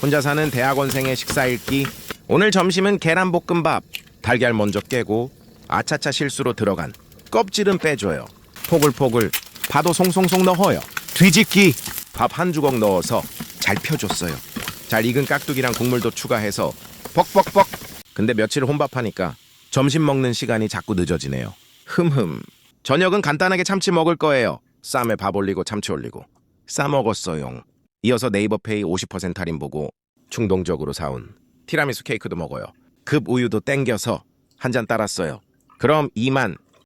혼자 사는 대학원생의 식사 읽기. 오늘 점심은 계란볶음밥. 달걀 먼저 깨고 아차차 실수로 들어간 껍질은 빼줘요. 포글포글 파도 송송송 넣어요. 뒤집기. 밥 한 주걱 넣어서 잘 펴줬어요. 잘 익은 깍두기랑 국물도 추가해서 벅벅벅. 근데 며칠 혼밥하니까 점심 먹는 시간이 자꾸 늦어지네요. 흠흠. 저녁은 간단하게 참치 먹을 거예요. 쌈에 밥 올리고 참치 올리고 싸 먹었어요. 이어서 네이버페이 50% 할인 보고 충동적으로 사온 티라미수 케이크도 먹어요. 급 우유도 땡겨서 한 잔 따랐어요. 그럼 이만.